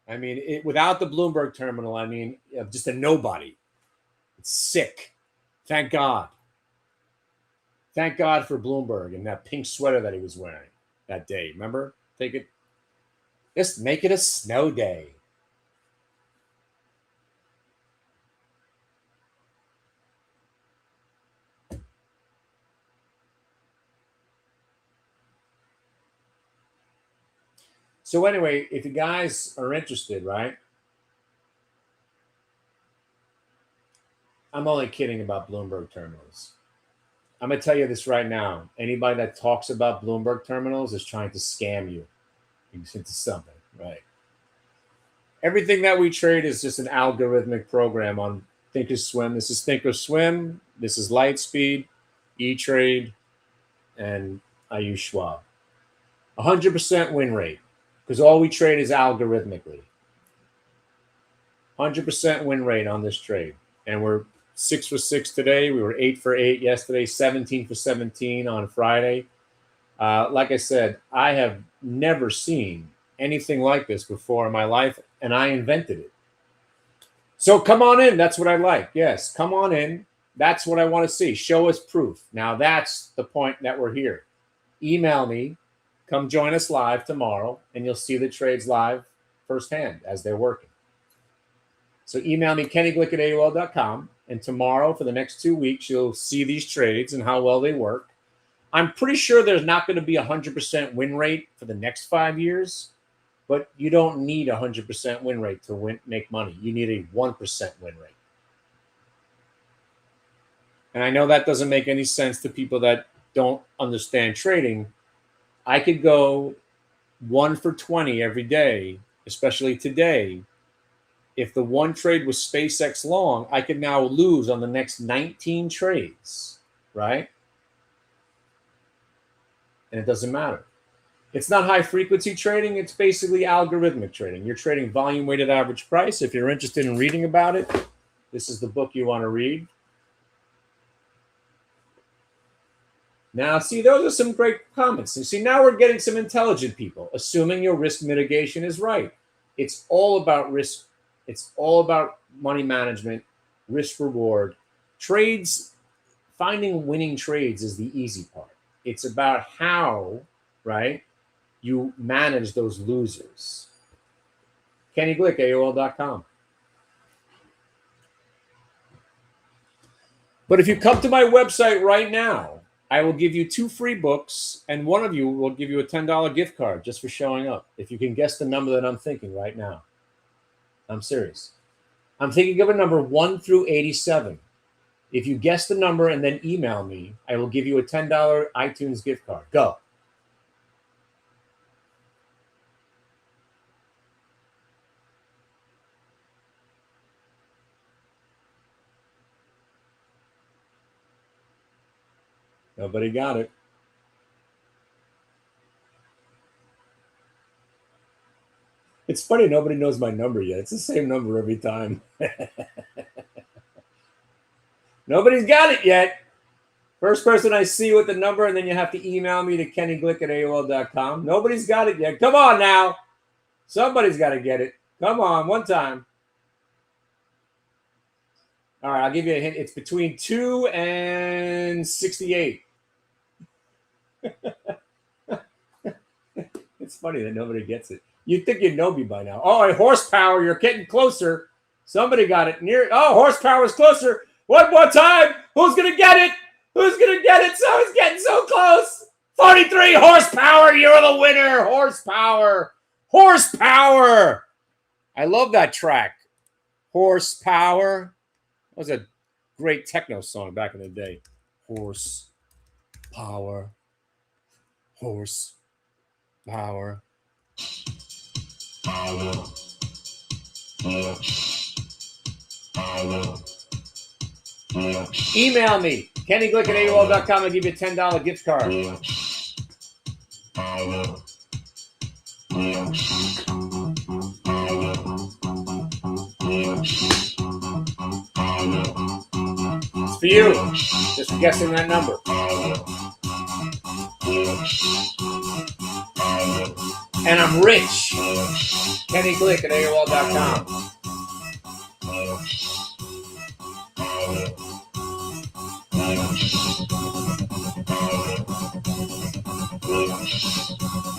I mean, without the Bloomberg terminal, I mean, just a nobody. It's sick. Thank God. Thank God for Bloomberg and that pink sweater that he was wearing that day. Remember? Just make it a snow day. So anyway, if you guys are interested, right? I'm only kidding about Bloomberg terminals. I'm going to tell you this right now. Anybody that talks about Bloomberg terminals is trying to scam you into something, right? Everything that we trade is just an algorithmic program on Thinkorswim. This is Thinkorswim. This is Lightspeed, E-Trade, and I use Schwab. 100% win rate because all we trade is algorithmically. 100% win rate on this trade. And we're 6 for 6 today. We were 8 for 8 yesterday, 17 for 17 on Friday. Like I said, I have never seen anything like this before in my life, and I invented it. So come on in. That's what I like. Yes, come on in. That's what I want to see. Show us proof. Now that's the point that we're here. Email me. Come join us live tomorrow, and you'll see the trades live firsthand as they're working. So email me, kennyglick@aol.com, and tomorrow for the next 2 weeks, you'll see these trades and how well they work. I'm pretty sure there's not going to be 100% win rate for the next 5 years, but you don't need 100% win rate to make money. You need a 1% win rate. And I know that doesn't make any sense to people that don't understand trading. I could go 1 for 20 every day, especially today. If the one trade was SpaceX long, I could now lose on the next 19 trades, right? And it doesn't matter. It's not high frequency trading. It's basically algorithmic trading. You're trading volume weighted average price. If you're interested in reading about it, this is the book you want to read. Now, see, those are some great comments. You see, now we're getting some intelligent people, assuming your risk mitigation is right. It's all about risk. It's all about money management, risk reward. Trades, finding winning trades is the easy part. It's about how, right, you manage those losers. Kenny Glick, AOL.com. But if you come to my website right now, I will give you 2 free books, and one of you will give you a $10 gift card just for showing up. If you can guess the number that I'm thinking right now. I'm serious. I'm thinking of a number 1 through 87. If you guess the number and then email me, I will give you a $10 iTunes gift card. Go. Nobody got it. It's funny, nobody knows my number yet. It's the same number every time. Nobody's got it yet. First person I see with the number, and then you have to email me to kennyglick@aol.com. Nobody's got it yet. Come on now. Somebody's got to get it. Come on, one time. All right, I'll give you a hint. It's between 2 and 68. It's funny that nobody gets it. You'd think you'd know me by now. Oh, horsepower, you're getting closer. Somebody got it near. Oh, horsepower is closer. One more time. Who's going to get it? Who's going to get it? So it's getting so close. 43 horsepower. You're the winner. Horsepower. Horsepower. I love that track. Horsepower. That was a great techno song back in the day. Horsepower. Horsepower. Power. Email me, kennyglick@aol.com. I'll give you a $10 gift card. for you. Just for guessing that number. And I'm rich. Kenny Glick at AOL.com.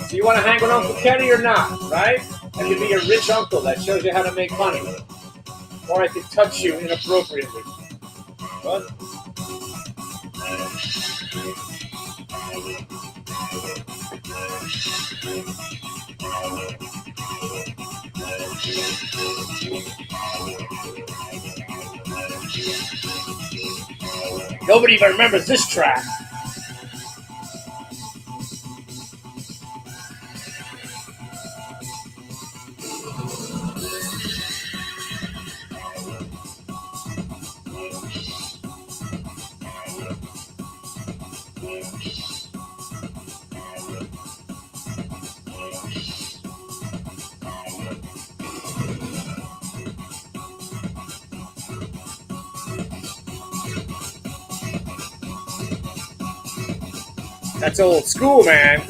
So you want to hang with Uncle Kenny or not, right? I can be your rich uncle that shows you how to make money. Or I can touch you inappropriately. What? Nobody even remembers this track. That's old school, man.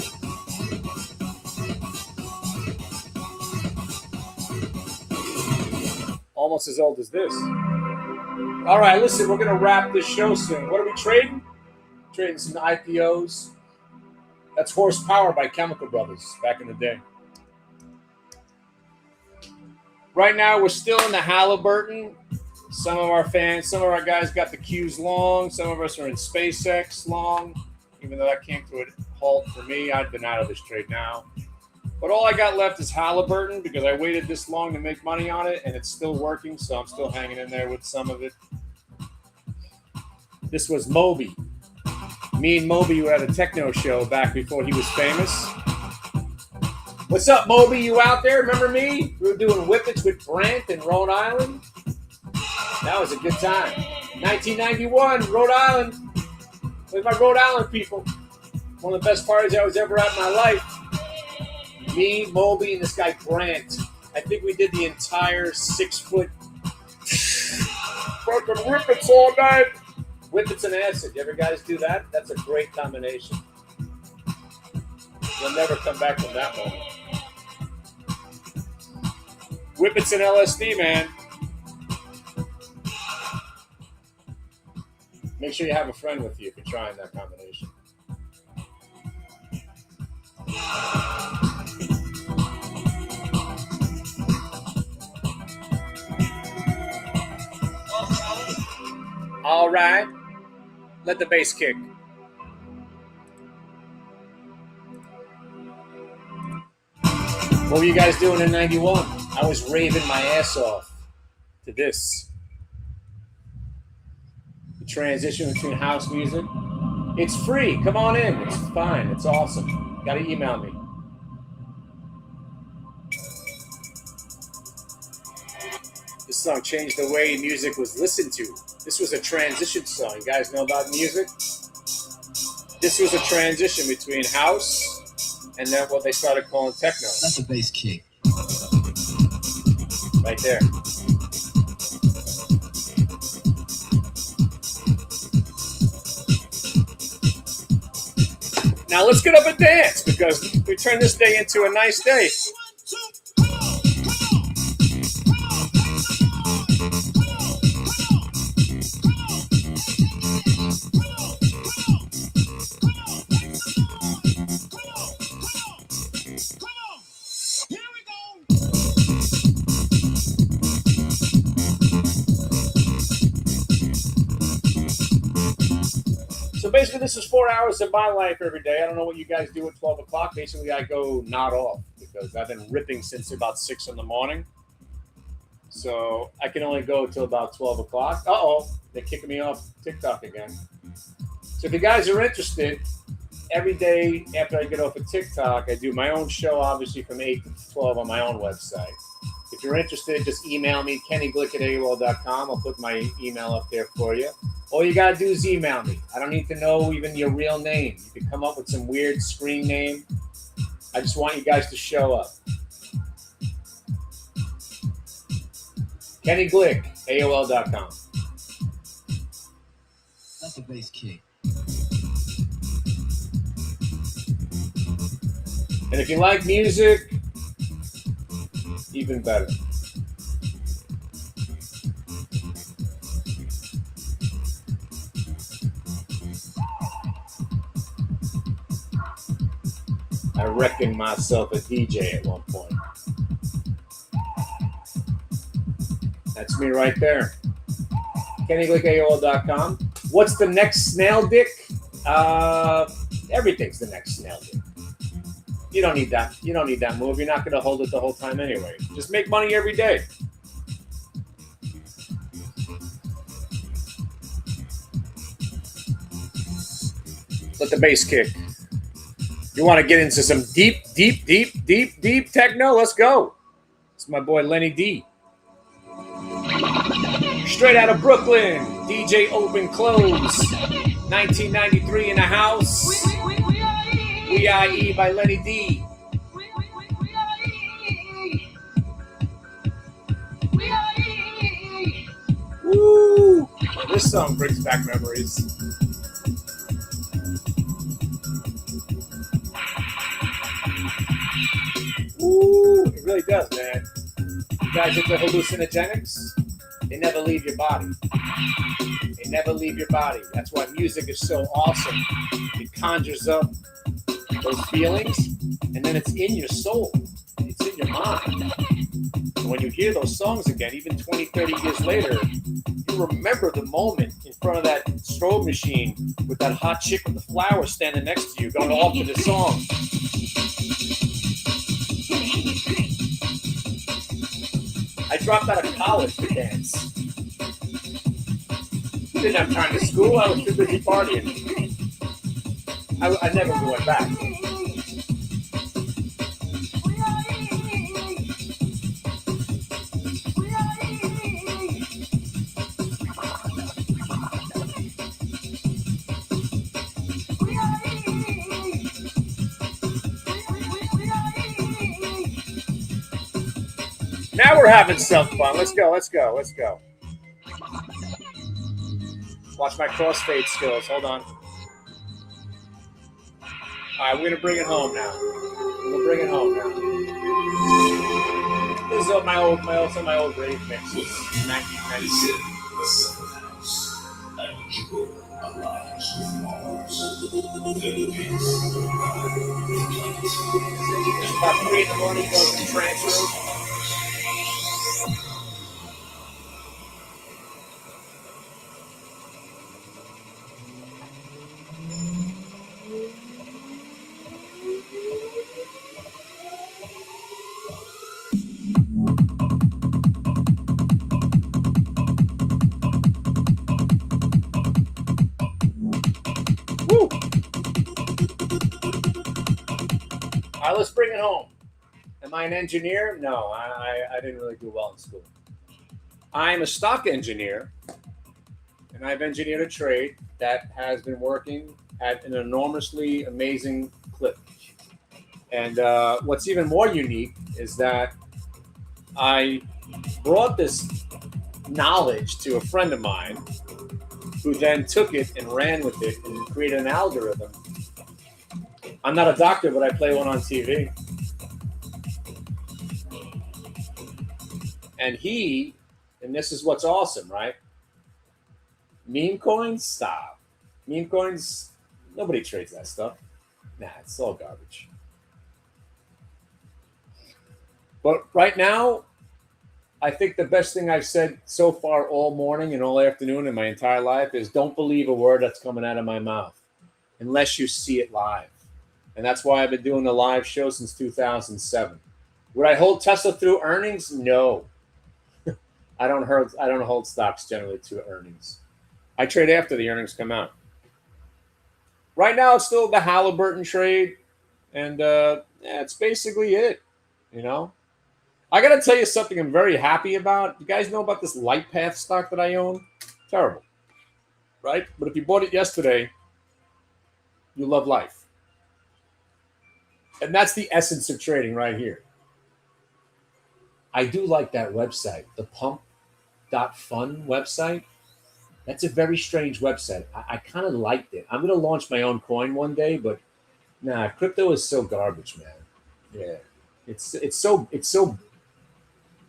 Almost as old as this. All right, listen, we're going to wrap this show soon. What are we trading? Trading some IPOs. That's Horsepower by Chemical Brothers back in the day. Right now, we're still in the Halliburton. Some of our fans, some of our guys got the Qs long. Some of us are in SpaceX long. Even though that came to a halt for me, I've been out of this trade now. But all I got left is Halliburton because I waited this long to make money on it, and it's still working, so I'm still hanging in there with some of it. This was Moby. Me and Moby were at a techno show back before he was famous. What's up, Moby? You out there? Remember me? We were doing whippets with Brant in Rhode Island. That was a good time. 1991, Rhode Island. With my Rhode Island people. One of the best parties I was ever at in my life. Me, Moby, and this guy Brant. I think we did the entire 6 foot fucking whippets all night. Whippets and acid. You ever guys do that? That's a great combination. You'll never come back from that moment. Whippets and LSD, man. Make sure you have a friend with you if you're trying that combination. All right. Let the bass kick. What were you guys doing in 91? I was raving my ass off to this. The transition between house music. It's free. Come on in. It's fine. It's awesome. You gotta email me. This song changed the way music was listened to. This was a transition song. You guys know about music? This was a transition between house and then what they started calling techno. That's a bass kick. Right there. Now let's get up and dance because we turn this day into a nice day. So basically, this is 4 hours of my life every day. I don't know what you guys do at 12 o'clock. Basically, I go not off because I've been ripping since about 6 in the morning. So I can only go until about 12 o'clock. Uh-oh, they're kicking me off TikTok again. So if you guys are interested, every day after I get off of TikTok, I do my own show, obviously, from 8 to 12 on my own website. If you're interested, just email me, kennyglick at AOL.com. I'll put my email up there for you. All you got to do is email me. I don't need to know even your real name. You can come up with some weird screen name. I just want you guys to show up. Kenny Glick, AOL.com. That's the bass kick. And if you like music, even better. I reckoned myself a DJ at one point. That's me right there. KennyGlickAOL.com. What's the next snail dick? Everything's the next snail dick. You don't need that. You don't need that move. You're not going to hold it the whole time anyway. Just make money every day. Let the bass kick. You want to get into some deep techno? Let's go. It's my boy Lenny D. Straight out of Brooklyn. DJ Open Close. 1993 in the house. VIE by Lenny D. Woo! This song brings back memories. Woo! It really does, man. You guys into hallucinogenics? They never leave your body. They never leave your body. That's why music is so awesome. It conjures up those feelings, and then it's in your soul. It's in your mind. And when you hear those songs again, even 20, 30 years later, you remember the moment in front of that strobe machine with that hot chick with the flowers standing next to you going off to the song. I dropped out of college to dance. Didn't have time to school. I was too busy partying. I never went back. Now we're having some fun. Let's go. Watch my crossfade skills. Hold on. All right, we're going to bring it home now. This is my old rave mixes. 1996. About 3 in the morning, goes to trance room. All right, let's bring it home. Am I an engineer? No, I didn't really do well in school. I'm a stock engineer, and I've engineered a trade that has been working at an enormously amazing clip. And what's even more unique is that I brought this knowledge to a friend of mine who then took it and ran with it and created an algorithm. I'm not a doctor, but I play one on TV. And this is what's awesome, right? Meme coins? Stop. Meme coins, nobody trades that stuff. Nah, it's all garbage. But right now, I think the best thing I've said so far all morning and all afternoon in my entire life is don't believe a word that's coming out of my mouth unless you see it live. And that's why I've been doing the live show since 2007. Would I hold Tesla through earnings? No. I don't hold stocks generally to earnings. I trade after the earnings come out. Right now, it's still the Halliburton trade, and it's basically it. You know, I got to tell you something I'm very happy about. You guys know about this LightPath stock that I own? Terrible, right? But if you bought it yesterday, you love life. And that's the essence of trading right here. I do like that website, the pump.fun website. That's a very strange website. I kind of liked it. I'm gonna launch my own coin one day, but nah, crypto is so garbage, man. Yeah, it's so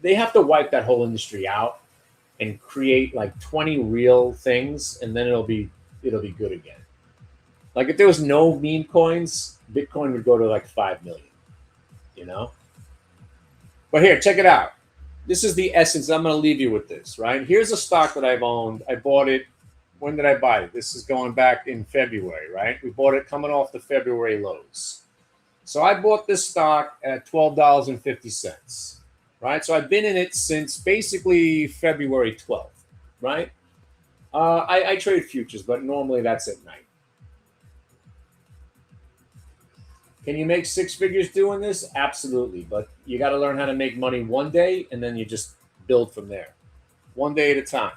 they have to wipe that whole industry out and create like 20 real things, and then it'll be good again. Like if there was no meme coins, Bitcoin would go to like 5 million. You know. But here, check it out. This is the essence. I'm going to leave you with this, right? Here's a stock that I've owned. I bought it. When did I buy it? This is going back in February, right? We bought it coming off the February lows. So I bought this stock at $12.50, right? So I've been in it since basically February 12th, right? I trade futures, but normally that's at night. Can you make six figures doing this? Absolutely. But you got to learn how to make money one day and then you just build from there, one day at a time.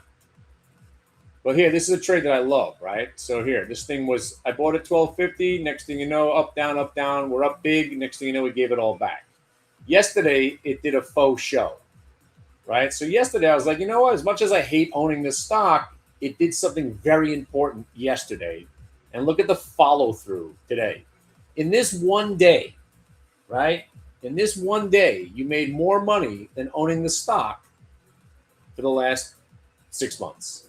But here, this is a trade that I love, right? So here, this thing was, I bought it 12.50. Next thing you know, up, down, up, down. We're up big. Next thing you know, we gave it all back. Yesterday, it did a faux show, right? So yesterday, I was like, you know what? As much as I hate owning this stock, it did something very important yesterday. And look at the follow through today. In this one day, right? In this one day, you made more money than owning the stock for the last 6 months.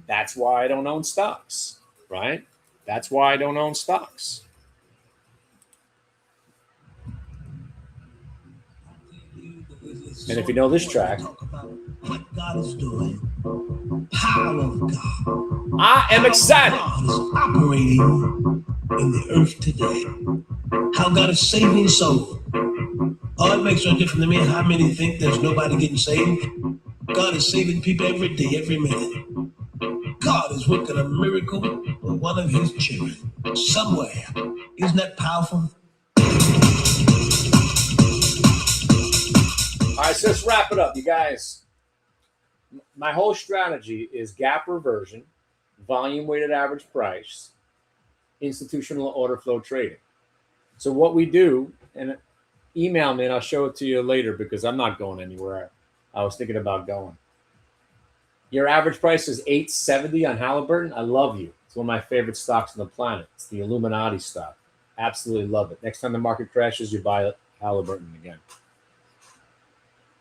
That's why I don't own stocks, right? That's why I don't own stocks. And if you know this track, what God is doing, power of God. I am excited. God is operating in the earth today. How God is saving souls. Oh, it makes no difference to me how many think there's nobody getting saved. God is saving people every day, every minute. God is working a miracle with one of his children somewhere. Isn't that powerful? All right, so let's wrap it up, you guys. My whole strategy is gap reversion, volume weighted average price, institutional order flow trading. So what we do, and email me and I'll show it to you later because I'm not going anywhere. I was thinking about going. Your average price is $8.70 on Halliburton. I love you. It's one of my favorite stocks on the planet. It's the Illuminati stock. Absolutely love it. Next time the market crashes, you buy Halliburton again.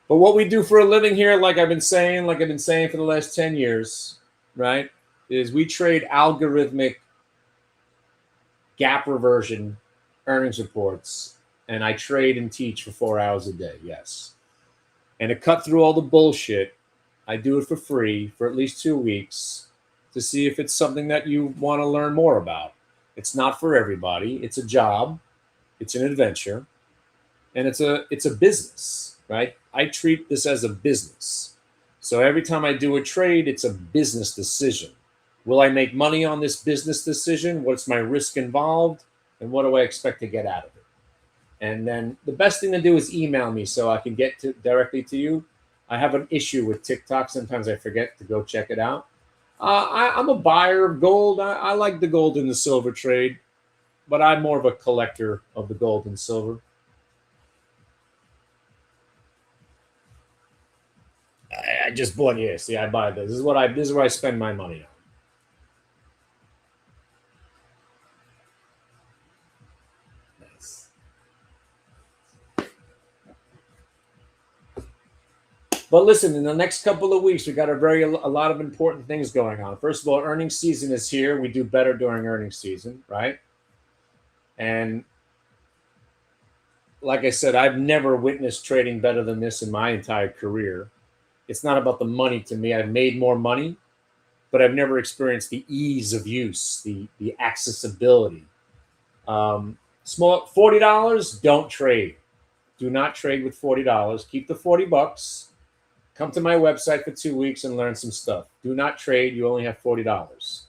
But what we do for a living here, like I've been saying for the last 10 years, right, is we trade algorithmic gap reversion earnings reports, and I trade and teach for 4 hours a day, yes. And to cut through all the bullshit, I do it for free for at least 2 weeks to see if it's something that you want to learn more about. It's not for everybody. It's a job. It's an adventure. And it's a business, right? I treat this as a business. So every time I do a trade, it's a business decision. Will I make money on this business decision? What's my risk involved? And what do I expect to get out of it? And then the best thing to do is email me so I can get directly to you. I have an issue with TikTok. Sometimes I forget to go check it out. I'm a buyer of gold. I like the gold and the silver trade, but I'm more of a collector of the gold and silver. I just bought here. See, I buy this. This is where I spend my money on. Nice. But listen, in the next couple of weeks, we got a lot of important things going on. First of all, earnings season is here. We do better during earnings season, right? And like I said, I've never witnessed trading better than this in my entire career. It's not about the money to me. I've made more money, but I've never experienced the ease of use, the accessibility. Small $40, don't trade. Do not trade with $40. Keep the $40. Come to my website for 2 weeks and learn some stuff. Do not trade. You only have $40.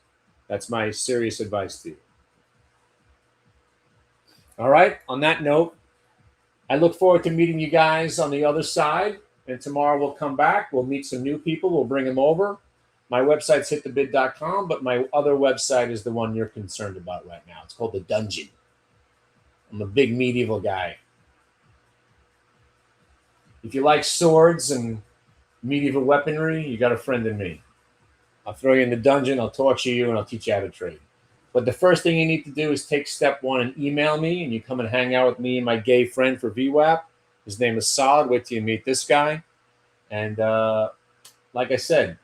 That's my serious advice to you. All right. On that note, I look forward to meeting you guys on the other side. And tomorrow we'll come back. We'll meet some new people. We'll bring them over. My website's hitthebid.com, but my other website is the one you're concerned about right now. It's called The Dungeon. I'm a big medieval guy. If you like swords and medieval weaponry, you got a friend in me. I'll throw you in the dungeon. I'll torture you, and I'll teach you how to trade. But the first thing you need to do is take step one and email me, and you come and hang out with me and my gay friend for VWAP. His name is Solid. Wait till you meet this guy. And like I said,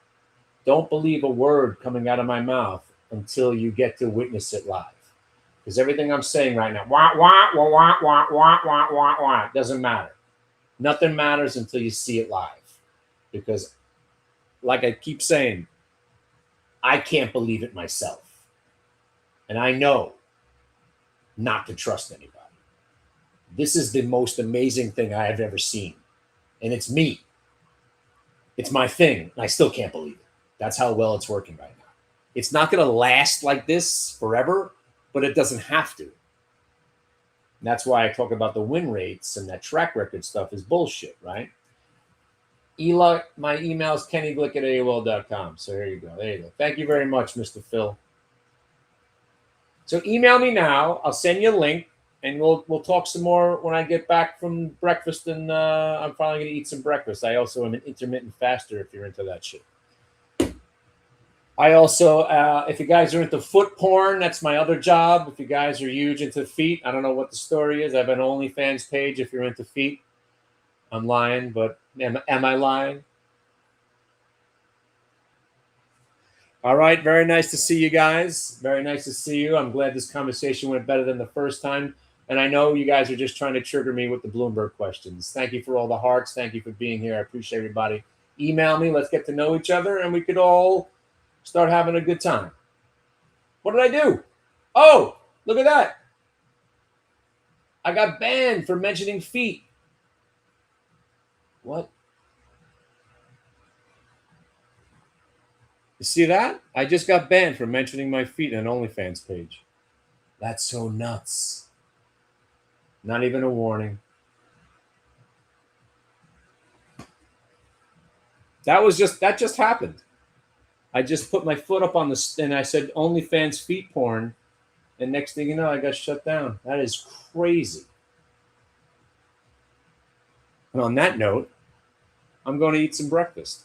don't believe a word coming out of my mouth until you get to witness it live. Because everything I'm saying right now, wah, wah, wah, wah, wah, wah, wah, wah, wah, doesn't matter. Nothing matters until you see it live. Because, like I keep saying, I can't believe it myself. And I know not to trust anybody. This is the most amazing thing I have ever seen. And it's me. It's my thing. And I still can't believe it. That's how well it's working right now. It's not going to last like this forever, but it doesn't have to. And that's why I talk about the win rates and that track record stuff is bullshit, right? Eli, my email is kennyglick@AOL.com. So here you go. There you go. Thank you very much, Mr. Phil. So email me now. I'll send you a link, and we'll talk some more when I get back from breakfast. And I'm finally going to eat some breakfast. I also am an intermittent faster if you're into that shit. I also, if you guys are into foot porn, that's my other job. If you guys are huge into feet, I don't know what the story is. I have an OnlyFans page if you're into feet. I'm lying, but am I lying? All right. Very nice to see you guys. Very nice to see you. I'm glad this conversation went better than the first time. And I know you guys are just trying to trigger me with the Bloomberg questions. Thank you for all the hearts. Thank you for being here. I appreciate everybody. Email me. Let's get to know each other, and we could all start having a good time. What did I do? Oh, look at that. I got banned for mentioning feet. What? You see that? I just got banned for mentioning my feet on an OnlyFans page. That's so nuts. Not even a warning. That just happened. I just put my foot up on the, and I said OnlyFans feet porn, and next thing you know, I got shut down. That is crazy. And on that note, I'm going to eat some breakfast.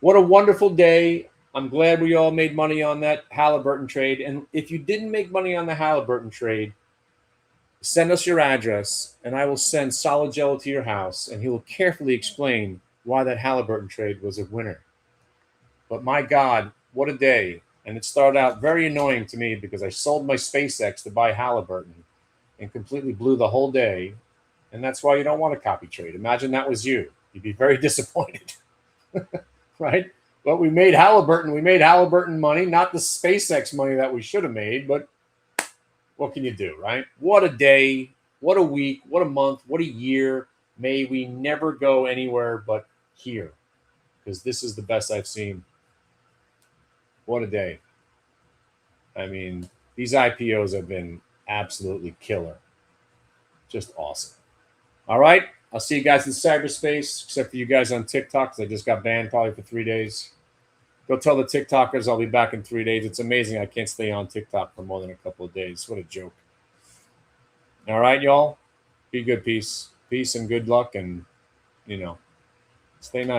What a wonderful day. I'm glad we all made money on that Halliburton trade. And if you didn't make money on the Halliburton trade, send us your address, and I will send Solid Jello to your house, and he will carefully explain why that Halliburton trade was a winner. But my God, what a day. And it started out very annoying to me because I sold my SpaceX to buy Halliburton and completely blew the whole day. And that's why you don't want to copy trade. Imagine that was you. You'd be very disappointed, right? But we made Halliburton. We made Halliburton money, not the SpaceX money that we should have made. But what can you do, right? What a day. What a week. What a month. What a year. May we never go anywhere but here, because this is the best I've seen. What a day. I mean, these IPOs have been absolutely killer. Just awesome. All right. I'll see you guys in cyberspace, except for you guys on TikTok, because I just got banned probably for 3 days. Go tell the TikTokers I'll be back in 3 days. It's amazing I can't stay on TikTok for more than a couple of days. What a joke. All right, y'all. Be good. Peace. Peace and good luck, and, stay nice.